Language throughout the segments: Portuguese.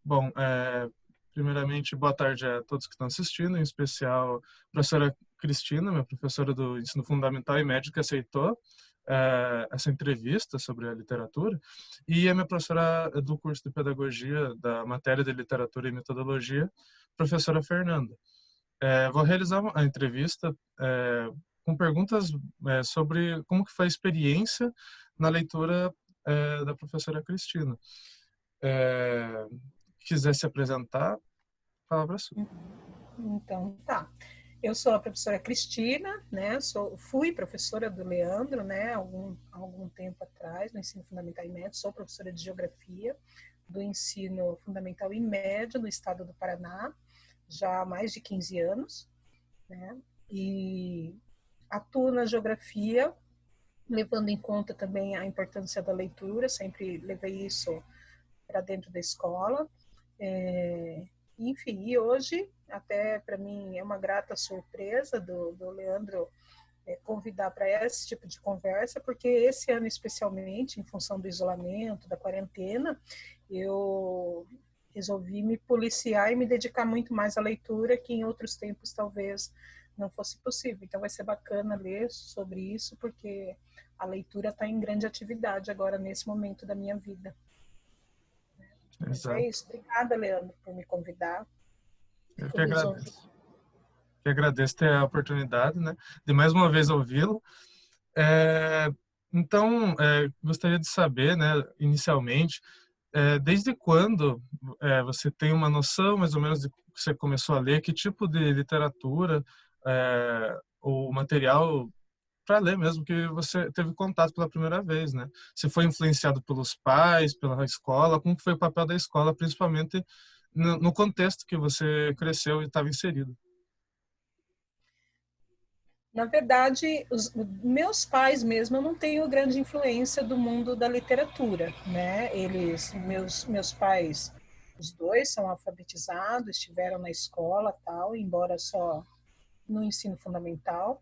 Bom, primeiramente, boa tarde a todos que estão assistindo, em especial a professora Cristina, minha professora do ensino fundamental e médio, que aceitou essa entrevista sobre a literatura, e a minha professora do curso de pedagogia da matéria de literatura e metodologia, professora Fernanda. Vou realizar a entrevista com perguntas sobre como que foi a experiência na leitura da professora Cristina. Quiser se apresentar, a palavra é sua. Então, tá. Eu sou a professora Cristina, né? Fui professora do Leandro, né? Algum tempo atrás, no ensino fundamental e médio. Sou professora de geografia do ensino fundamental e médio no estado do Paraná, já há mais de 15 anos, né? E atuo na geografia, levando em conta também a importância da leitura. Sempre levei isso para dentro da escola. Enfim, e hoje, até para mim, é uma grata surpresa do Leandro convidar para esse tipo de conversa, porque esse ano especialmente, em função do isolamento, da quarentena, eu resolvi me policiar e me dedicar muito mais à leitura, que em outros tempos talvez não fosse possível. Então vai ser bacana ler sobre isso, porque a leitura está em grande atividade agora, nesse momento da minha vida. Mas é Exato. isso. Obrigada, Leandro, por me convidar. Eu Fico que lisonjeada. agradeço. Que agradeço ter a oportunidade, né, de mais uma vez ouvi-lo. Então, gostaria de saber, né, inicialmente, desde quando você tem uma noção, mais ou menos, de que você começou a ler, que tipo de literatura ou material para ler mesmo que você teve contato pela primeira vez, né? Se foi influenciado pelos pais, pela escola, como que foi o papel da escola, principalmente no contexto que você cresceu e estava inserido? Na verdade, os meus pais mesmo, eu não tenho grande influência do mundo da literatura, né? Meus pais, os dois são alfabetizados, estiveram na escola, tal, embora só no ensino fundamental,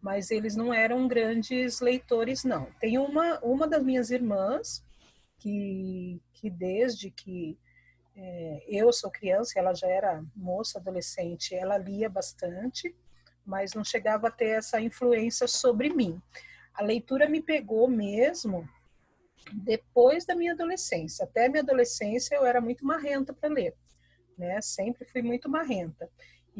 mas eles não eram grandes leitores, não. Tem uma das minhas irmãs que desde que eu sou criança, ela já era moça, adolescente, ela lia bastante, mas não chegava a ter essa influência sobre mim. A leitura me pegou mesmo depois da minha adolescência. Até a minha adolescência eu era muito marrenta para ler, né? Sempre fui muito marrenta.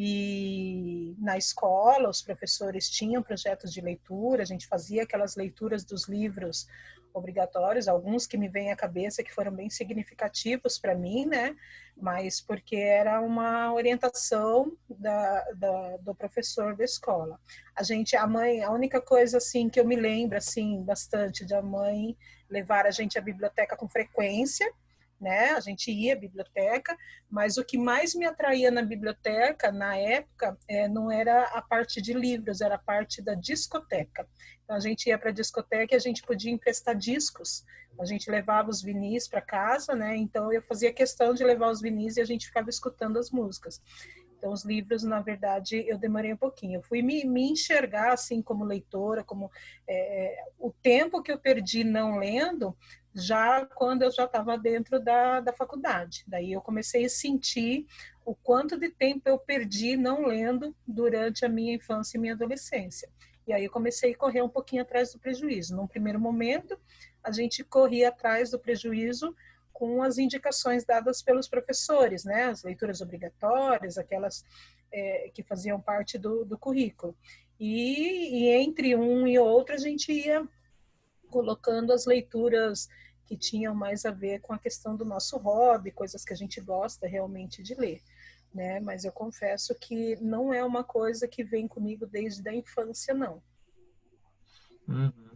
E na escola, os professores tinham projetos de leitura, a gente fazia aquelas leituras dos livros obrigatórios, alguns que me vêm à cabeça que foram bem significativos para mim, né? Mas porque era uma orientação do professor da escola. A única coisa assim que eu me lembro assim bastante da mãe levar a gente à biblioteca com frequência, né? A gente ia à biblioteca, mas o que mais me atraía na biblioteca, na época, não era a parte de livros, era a parte da discoteca. Então, a gente ia para a discoteca e a gente podia emprestar discos. A gente levava os vinis para casa, né? Então, eu fazia questão de levar os vinis e a gente ficava escutando as músicas. Então, os livros, na verdade, eu demorei um pouquinho. Eu fui me enxergar, assim, como leitora, como o tempo que eu perdi não lendo, já quando eu já estava dentro da faculdade. Daí eu comecei a sentir o quanto de tempo eu perdi não lendo durante a minha infância e minha adolescência. E aí eu comecei a correr um pouquinho atrás do prejuízo. Num primeiro momento, a gente corria atrás do prejuízo com as indicações dadas pelos professores, né? As leituras obrigatórias, aquelas que faziam parte do currículo. E entre um e outro, a gente ia colocando as leituras que tinham mais a ver com a questão do nosso hobby, coisas que a gente gosta realmente de ler, né? Mas eu confesso que não é uma coisa que vem comigo desde a infância, não. Uhum.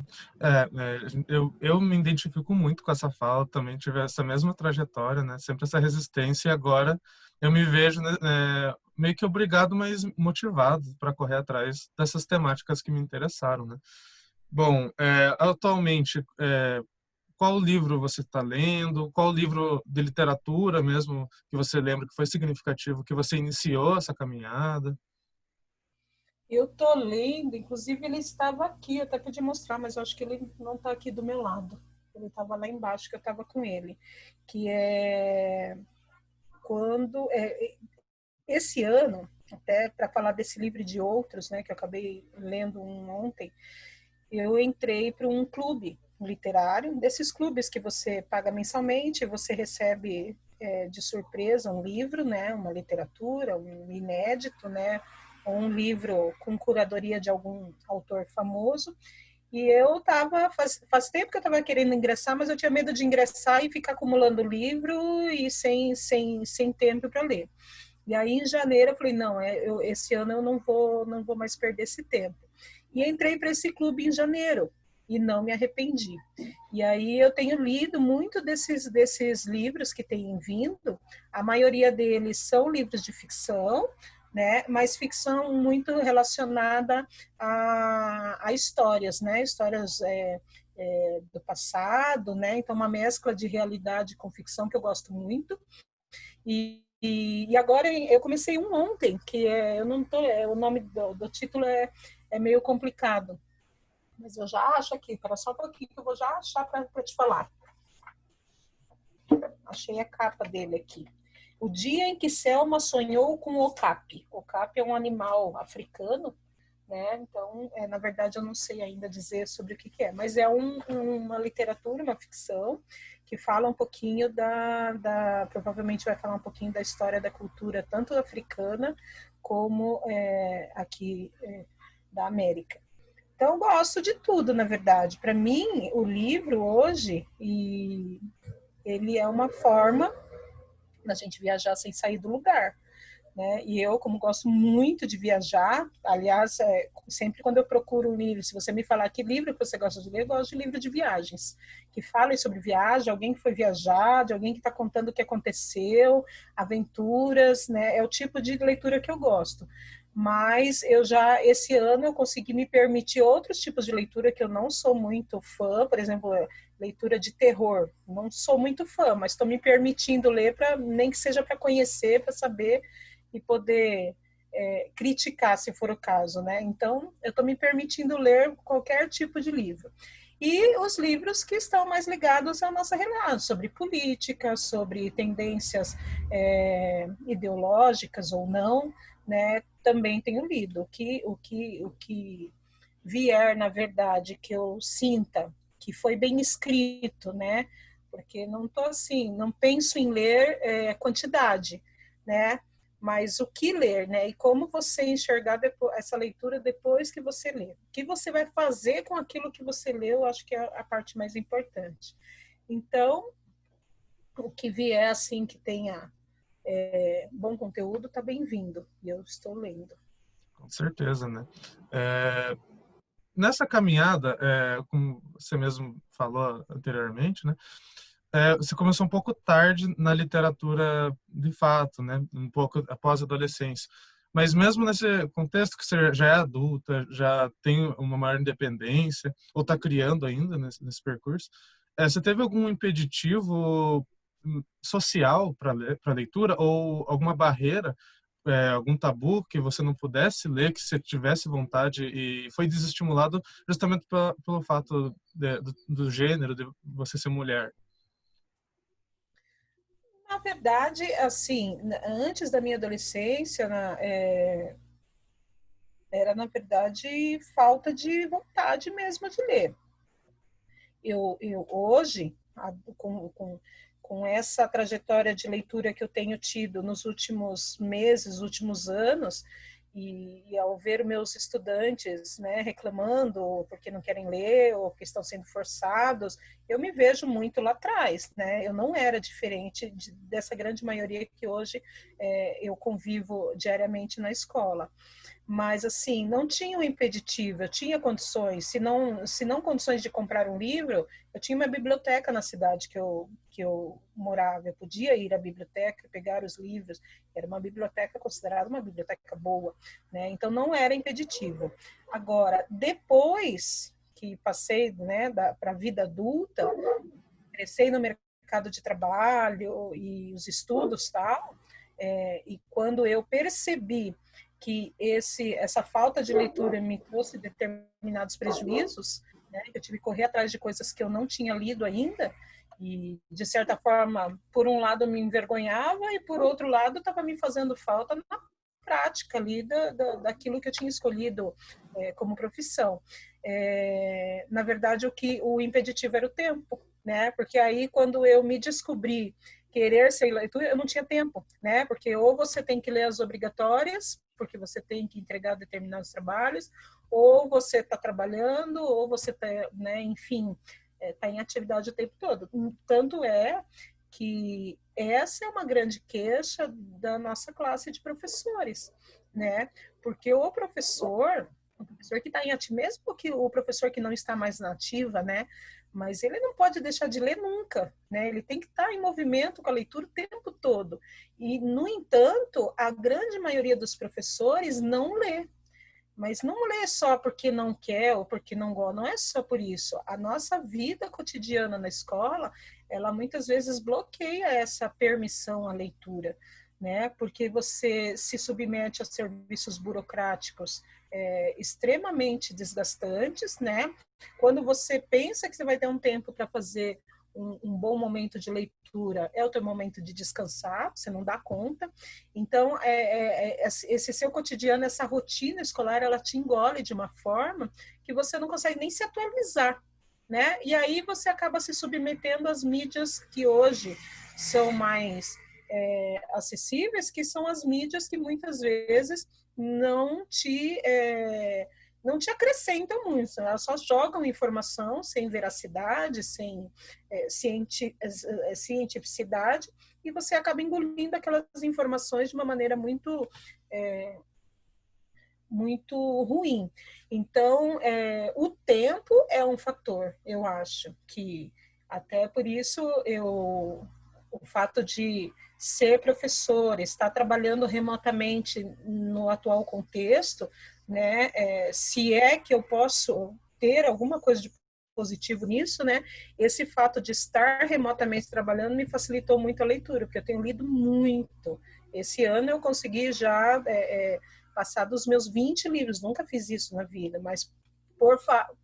Eu me identifico muito com essa fala, também tive essa mesma trajetória, né? Sempre essa resistência, e agora eu me vejo, né, meio que obrigado, mas motivado para correr atrás dessas temáticas que me interessaram, né? Bom, atualmente, qual livro você está lendo? Qual livro de literatura mesmo que você lembra que foi significativo, que você iniciou essa caminhada? Eu tô lendo, inclusive ele estava aqui, eu até podia mostrar, mas eu acho que ele não está aqui do meu lado. ele estava lá embaixo, que eu estava com ele, que é quando esse ano, até para falar desse livro e de outros, né, que eu acabei lendo um ontem, eu entrei para um clube literário, desses clubes que você paga mensalmente, você recebe de surpresa um livro, né, uma literatura, um inédito, né, ou um livro com curadoria de algum autor famoso. E eu estava, faz tempo que eu estava querendo ingressar, mas eu tinha medo de ingressar e ficar acumulando livro e sem tempo para ler. E aí, em janeiro, eu falei, não, esse ano eu não vou mais perder esse tempo. E entrei para esse clube em janeiro e não me arrependi. E aí eu tenho lido muito desses livros que têm vindo, a maioria deles são livros de ficção, né? Mas ficção muito relacionada a histórias, né? Histórias do passado, né? Então, uma mescla de realidade com ficção que eu gosto muito. E agora eu comecei um ontem, que eu não tô, o nome do título é meio complicado, mas eu já acho aqui, espera só um pouquinho que eu vou já achar para te falar. Achei a capa dele aqui. O dia em que Selma sonhou com o okapi. O okapi é um animal africano, né? Então, na verdade, eu não sei ainda dizer sobre o que é, mas é uma literatura, uma ficção, que fala um pouquinho provavelmente vai falar um pouquinho da história da cultura, tanto africana como aqui da América. Então, gosto de tudo, na verdade. Para mim, o livro hoje, ele é uma forma da gente viajar sem sair do lugar. Né? E eu, como gosto muito de viajar, aliás, sempre quando eu procuro um livro, se você me falar que livro que você gosta de ler, eu gosto de livro de viagens, que falem sobre viagem, alguém que foi viajar, de alguém que está contando o que aconteceu, aventuras, né? É o tipo de leitura que eu gosto. Mas esse ano, eu consegui me permitir outros tipos de leitura que eu não sou muito fã, por exemplo, leitura de terror. Não sou muito fã, mas estou me permitindo ler, nem que seja para conhecer, para saber e poder criticar, se for o caso, né? Então, eu estou me permitindo ler qualquer tipo de livro. E os livros que estão mais ligados à nossa realidade, sobre política, sobre tendências ideológicas ou não, né? Também tenho lido. O que vier, na verdade, que eu sinta que foi bem escrito, né? Porque não tô assim, não penso em ler quantidade, né? Mas o que ler, né? E como você enxergar essa leitura depois que você lê. O que você vai fazer com aquilo que você leu, eu acho que é a parte mais importante. Então, o que vier assim que tenha bom conteúdo, está bem-vindo. E eu estou lendo. Com certeza, né? Nessa caminhada, como você mesmo falou anteriormente, né? Você começou um pouco tarde na literatura de fato, né? Um pouco após a adolescência. Mas mesmo nesse contexto que você já é adulta, já tem uma maior independência, ou está criando ainda nesse percurso, você teve algum impeditivo social para a leitura ou alguma barreira, algum tabu que você não pudesse ler, que você tivesse vontade e foi desestimulado justamente pelo fato do gênero, de você ser mulher? Na verdade, assim, antes da minha adolescência, era, na verdade, falta de vontade mesmo de ler. Eu hoje, com essa trajetória de leitura que eu tenho tido nos últimos meses, últimos anos, e ao ver meus estudantes, né, reclamando porque não querem ler ou que estão sendo forçados, eu me vejo muito lá atrás, né? Eu não era diferente dessa grande maioria que hoje eu convivo diariamente na escola. Mas, assim, não tinha um impeditivo, eu tinha condições, se não condições de comprar um livro, eu tinha uma biblioteca na cidade que eu morava, eu podia ir à biblioteca, pegar os livros, era uma biblioteca considerada uma biblioteca boa, né? Então, não era impeditivo. Agora, depois que passei, né, para a vida adulta, cresci no mercado de trabalho e os estudos tal, e quando eu percebi que essa falta de leitura me trouxe determinados prejuízos, né? Eu tive que correr atrás de coisas que eu não tinha lido ainda e, de certa forma, por um lado me envergonhava e, por outro lado, estava me fazendo falta na prática ali daquilo que eu tinha escolhido como profissão. Na verdade, o impeditivo era o tempo, né? Porque aí, quando eu me descobri querer ser leitura, eu não tinha tempo, né? Porque ou você tem que ler as obrigatórias, porque você tem que entregar determinados trabalhos, ou você está trabalhando, ou você está, né, enfim, está em atividade o tempo todo. Tanto é que essa é uma grande queixa da nossa classe de professores, né? Porque o professor que está em atividade, mesmo que o professor que não está mais na ativa, né? Mas ele não pode deixar de ler nunca, né? Ele tem que estar em movimento com a leitura o tempo todo. E, no entanto, a grande maioria dos professores não lê. Mas não lê só porque não quer ou porque não gosta, não é só por isso. A nossa vida cotidiana na escola, ela muitas vezes bloqueia essa permissão à leitura, né? Porque você se submete a serviços burocráticos extremamente desgastantes, né? Quando você pensa que você vai ter um tempo para fazer um bom momento de leitura, é o teu momento de descansar, você não dá conta. Então, esse seu cotidiano, essa rotina escolar, ela te engole de uma forma que você não consegue nem se atualizar, né? E aí você acaba se submetendo às mídias que hoje são mais acessíveis, que são as mídias que muitas vezes não te acrescentam muito, elas só jogam informação sem veracidade, sem cientificidade, e você acaba engolindo aquelas informações de uma maneira muito ruim. Então, o tempo é um fator, eu acho, que até por isso o fato de ser professor, estar trabalhando remotamente no atual contexto, né, se é que eu posso ter alguma coisa de positivo nisso, né? Esse fato de estar remotamente trabalhando me facilitou muito a leitura, porque eu tenho lido muito. Esse ano eu consegui já passar dos meus 20 livros, nunca fiz isso na vida, mas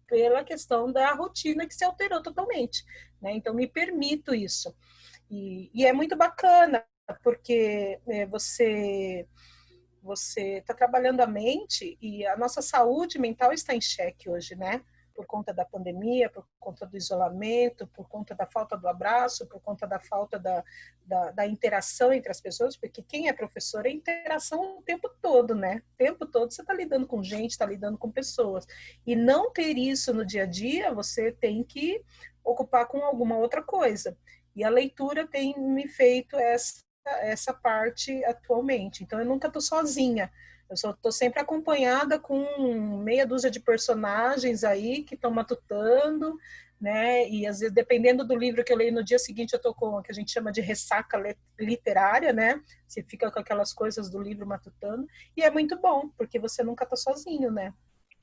pela questão da rotina que se alterou totalmente, né? Então me permito isso. E é muito bacana, porque você está trabalhando a mente e a nossa saúde mental está em xeque hoje, né? Por conta da pandemia, por conta do isolamento, por conta da falta do abraço, por conta da falta da interação entre as pessoas, porque quem é professor é interação o tempo todo, né? O tempo todo você está lidando com gente, está lidando com pessoas. E não ter isso no dia a dia, você tem que ocupar com alguma outra coisa. E a leitura tem me feito essa parte atualmente. Então, eu nunca estou sozinha. Eu estou sempre acompanhada com meia dúzia de personagens aí que estão matutando, né? E às vezes, dependendo do livro que eu leio no dia seguinte, eu estou com o que a gente chama de ressaca literária, né? Você fica com aquelas coisas do livro matutando. E é muito bom, porque você nunca está sozinho, né?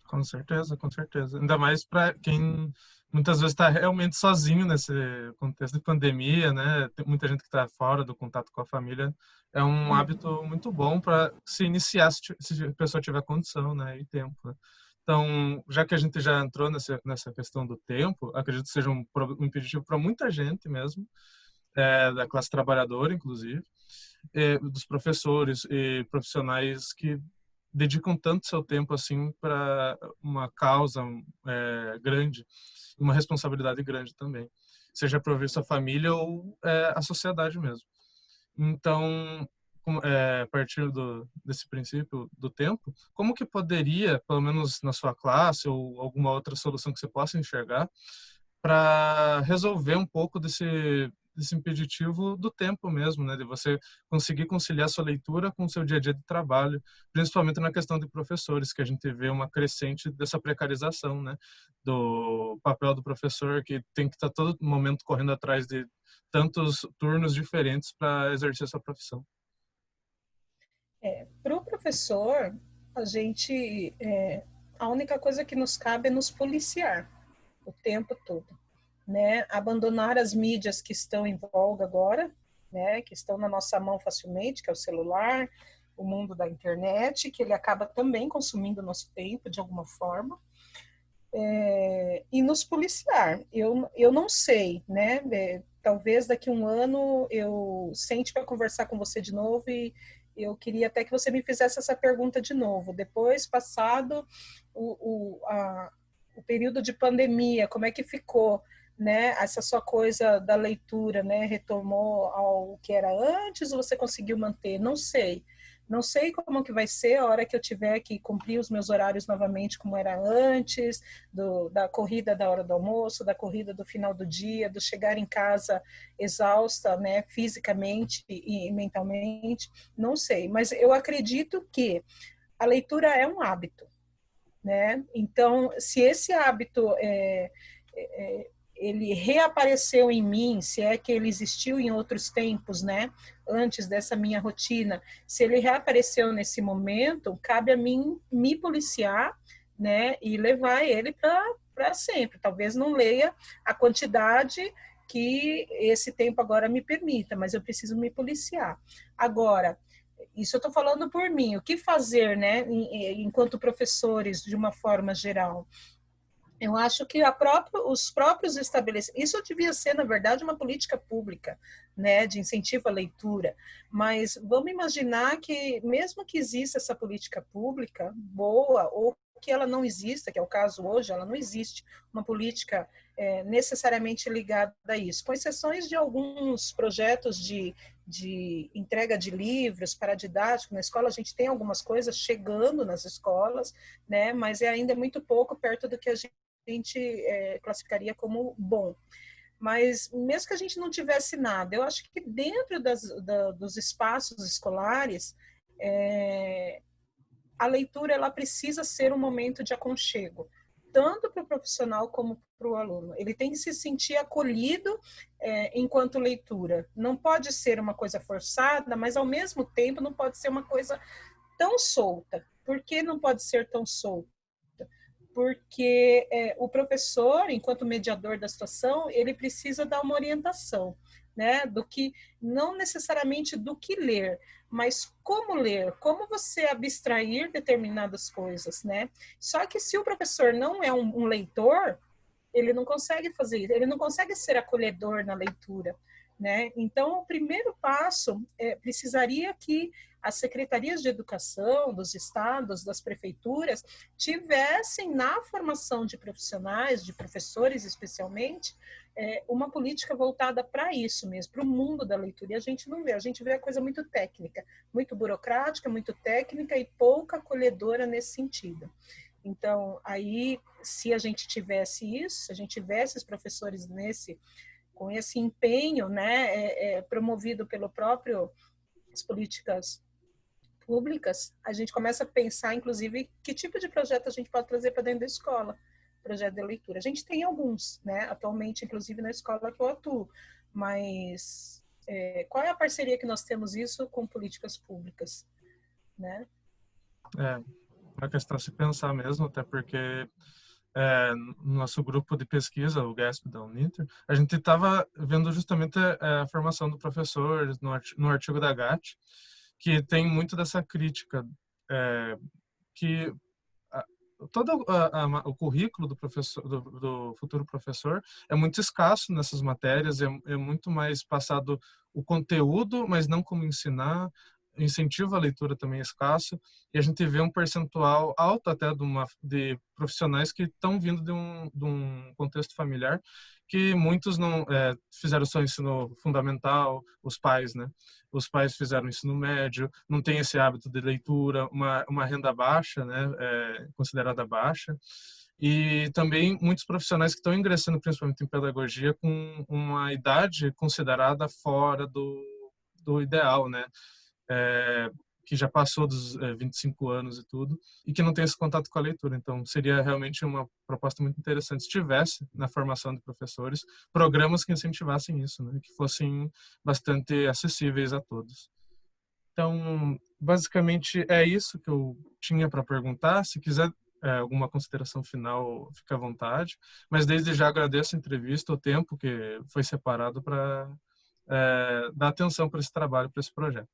Com certeza, com certeza. Ainda mais para quem muitas vezes está realmente sozinho nesse contexto de pandemia, né? Tem muita gente que está fora do contato com a família. É um hábito muito bom para se iniciar se a pessoa tiver condição, né? E tempo, né? Então, já que a gente já entrou nessa questão do tempo, acredito que seja um impeditivo para muita gente mesmo, da classe trabalhadora, inclusive, dos professores e profissionais que dedicam tanto seu tempo assim para uma causa grande, uma responsabilidade grande também, seja para ouvir sua família ou a sociedade mesmo. Então, a partir desse princípio do tempo, como que poderia, pelo menos na sua classe ou alguma outra solução que você possa enxergar, para resolver um pouco desse impeditivo do tempo mesmo, né? De você conseguir conciliar sua leitura com o seu dia a dia de trabalho, principalmente na questão de professores, que a gente vê uma crescente dessa precarização, né? Do papel do professor, que tem que estar todo momento correndo atrás de tantos turnos diferentes para exercer sua profissão. Para o professor, a única coisa que nos cabe é nos policiar o tempo todo, né? Abandonar as mídias que estão em voga agora, né? Que estão na nossa mão facilmente, que é o celular, o mundo da internet, que ele acaba também consumindo nosso tempo de alguma forma. e nos policiar. Eu não sei, né? Talvez daqui a um ano eu sente para conversar com você de novo e eu queria até que você me fizesse essa pergunta de novo. Depois, passado o período de pandemia, como é que ficou, né? Essa sua coisa da leitura, né? Retomou ao que era antes ou você conseguiu manter? Não sei. Não sei como que vai ser a hora que eu tiver que cumprir os meus horários novamente como era antes, da corrida da hora do almoço, da corrida do final do dia, do chegar em casa exausta, né, fisicamente e mentalmente. Não sei, mas eu acredito que a leitura é um hábito, né? Então, se esse hábito ele reapareceu em mim, se é que ele existiu em outros tempos, né? Antes dessa minha rotina, se ele reapareceu nesse momento, cabe a mim me policiar, né? E levar ele para sempre. Talvez não leia a quantidade que esse tempo agora me permita, mas eu preciso me policiar. Agora, isso eu estou falando por mim. O que fazer, né? Enquanto professores, de uma forma geral? Eu acho que os próprios estabelecimentos, isso devia ser, na verdade, uma política pública, né, de incentivo à leitura, mas vamos imaginar que, mesmo que exista essa política pública boa, ou que ela não exista, que é o caso hoje, ela não existe uma política necessariamente ligada a isso, com exceções de alguns projetos de entrega de livros para didático na escola, a gente tem algumas coisas chegando nas escolas, né, mas ainda é muito pouco perto do que a gente classificaria como bom. Mas mesmo que a gente não tivesse nada, eu acho que dentro dos espaços escolares, a leitura ela precisa ser um momento de aconchego, tanto para o profissional como para o aluno. Ele tem que se sentir acolhido enquanto leitura. Não pode ser uma coisa forçada, mas ao mesmo tempo não pode ser uma coisa tão solta. Por que não pode ser tão solta? Porque o professor, enquanto mediador da situação, ele precisa dar uma orientação, né, do que, não necessariamente do que ler, mas como ler, como você abstrair determinadas coisas, né? Só que se o professor não é um leitor, ele não consegue fazer isso, ele não consegue ser acolhedor na leitura, né? Então, o primeiro passo precisaria que as secretarias de educação dos estados, das prefeituras, tivessem na formação de profissionais, de professores especialmente, uma política voltada para isso mesmo, para o mundo da leitura. E a gente não vê, a gente vê a coisa muito técnica, muito burocrática, muito técnica e pouca acolhedora nesse sentido. Então, aí, se a gente tivesse isso, se a gente tivesse os professores com esse empenho, né, promovido pelo próprio as políticas públicas, a gente começa a pensar, inclusive, que tipo de projeto a gente pode trazer para dentro da escola, projeto de leitura. A gente tem alguns, né, atualmente, inclusive na escola que eu atuo, mas qual é a parceria que nós temos isso com políticas públicas, né? Uma questão a se pensar mesmo, até porque no nosso grupo de pesquisa, o GASP da Uninter, a gente estava vendo justamente a formação do professor no artigo da GAT, que tem muito dessa crítica, que todo o currículo do professor, do futuro professor, é muito escasso nessas matérias, é muito mais passado o conteúdo, mas não como ensinar. O incentivo à leitura também é escasso, e a gente vê um percentual alto até de profissionais que estão vindo de um contexto familiar, que muitos não fizeram só ensino fundamental, os pais, né? Os pais fizeram ensino médio, não tem esse hábito de leitura, uma renda baixa, né? Considerada baixa. E também muitos profissionais que estão ingressando, principalmente em pedagogia, com uma idade considerada fora do ideal, né? Que já passou dos 25 anos e tudo, e que não tem esse contato com a leitura. Então, seria realmente uma proposta muito interessante se tivesse, na formação de professores, programas que incentivassem isso, né? Que fossem bastante acessíveis a todos. Então, basicamente, é isso que eu tinha para perguntar. Se quiser alguma consideração final, fica à vontade. Mas desde já agradeço a entrevista, o tempo que foi separado para dar atenção para esse trabalho, para esse projeto.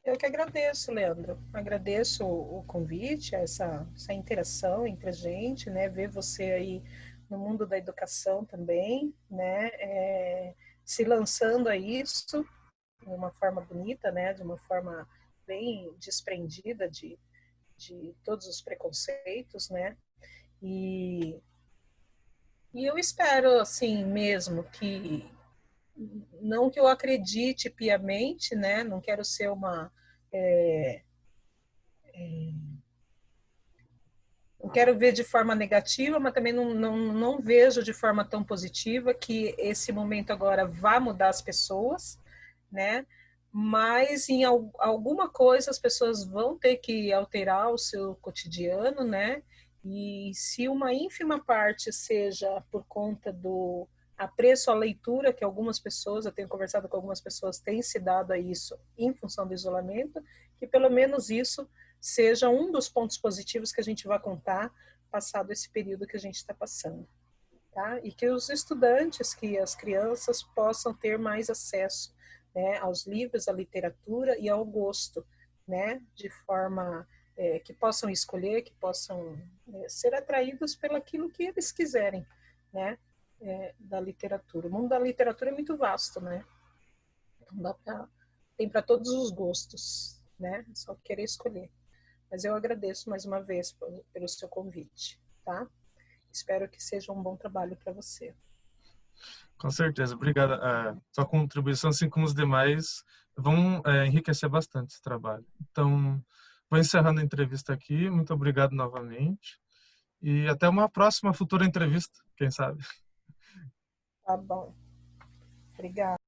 Eu que agradeço, Leandro. Agradeço o convite, essa interação entre a gente, né? Ver você aí no mundo da educação também, né? Se lançando a isso de uma forma bonita, né? De uma forma bem desprendida de todos os preconceitos, né? E, e eu espero, assim, mesmo que não que eu acredite piamente, né? Não quero ser uma não quero ver de forma negativa, mas também não vejo de forma tão positiva que esse momento agora vá mudar as pessoas, né? Mas em alguma coisa as pessoas vão ter que alterar o seu cotidiano, né? E se uma ínfima parte seja por conta do apreço à leitura, que algumas pessoas, eu tenho conversado com algumas pessoas, têm se dado a isso em função do isolamento, que pelo menos isso seja um dos pontos positivos que a gente vai contar passado esse período que a gente está passando. Tá? E que os estudantes, que as crianças possam ter mais acesso, né, aos livros, à literatura e ao gosto, né, de forma que possam escolher, que possam ser atraídos pelo aquilo que eles quiserem, né, da literatura. O mundo da literatura é muito vasto, né? Tem para todos os gostos, né? É só querer escolher. Mas eu agradeço mais uma vez pelo seu convite, tá? Espero que seja um bom trabalho para você. Com certeza, obrigado. Sua contribuição, assim como os demais, vão enriquecer bastante esse trabalho. Então, vou encerrando a entrevista aqui. Muito obrigado novamente. E até uma próxima futura entrevista, quem sabe. Tá bom. Obrigada.